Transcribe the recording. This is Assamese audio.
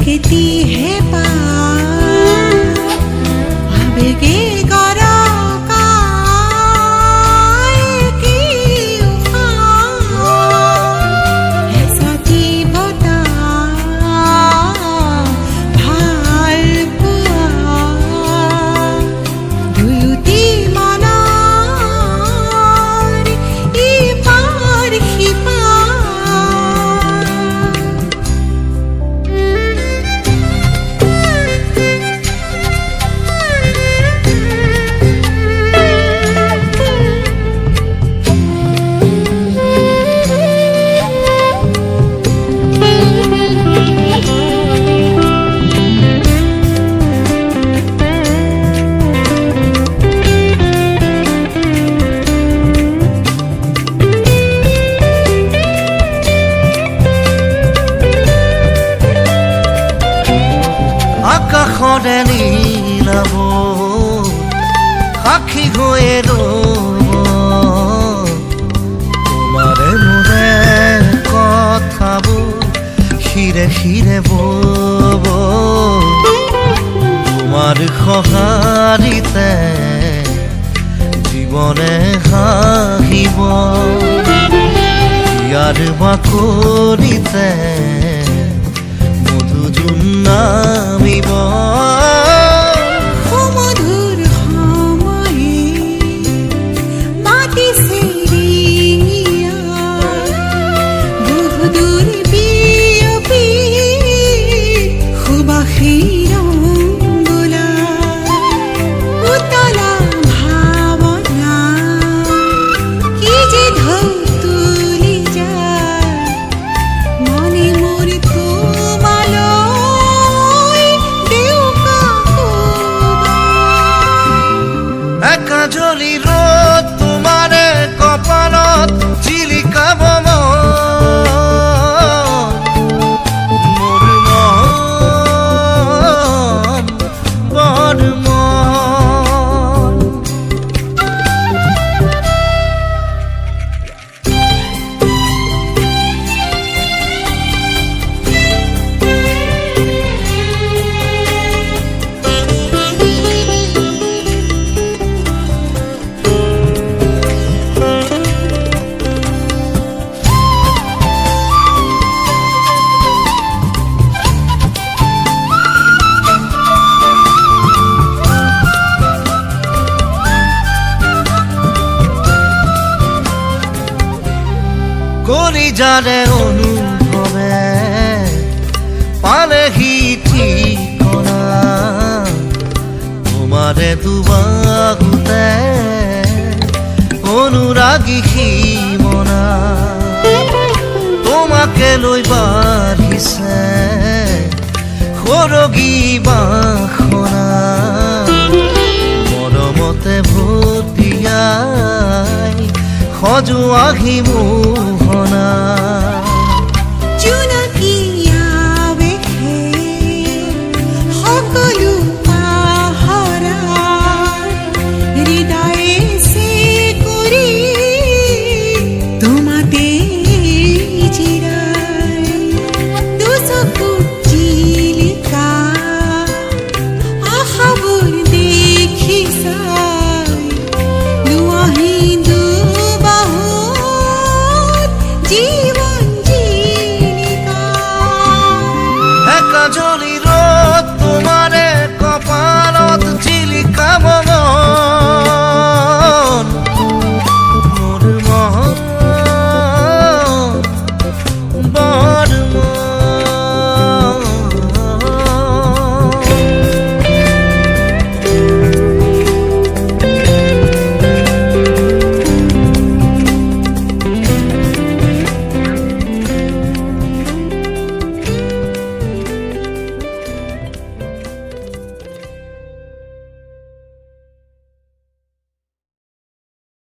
খেতিহে পাৰ আবেগে আকাশতে নীলাব সাক্ষী হৈয়ে ৰ'ব তোমাৰে মোৰে কথাবোৰ শিৰে শিৰে বব তোমাৰ সঁহাৰিতে জীৱনে হাঁহিব ইয়াৰ বাকলিতে মধুজোন নামিব সুমধুৰ সময়ে মাতিছে বহুদূৰ বিয়পি সুবাসীৰ অঙ্গলা উতলা ভাৱনা কি যে ঢৌ তুলি যায় মনে মোৰ কাজলি রোদ তোমারে কপালত চিলিকাব মোর মন বড় মন করি জানে অনুভবে পালেহি ঠিকনা তোমারে দুবাহুতে অনুরাগী সীমনা তোমাকে লৈ বাঢ়িছে সৰগী বাসনা মৰমতে ভতিয়াই সজোৱা মোহনা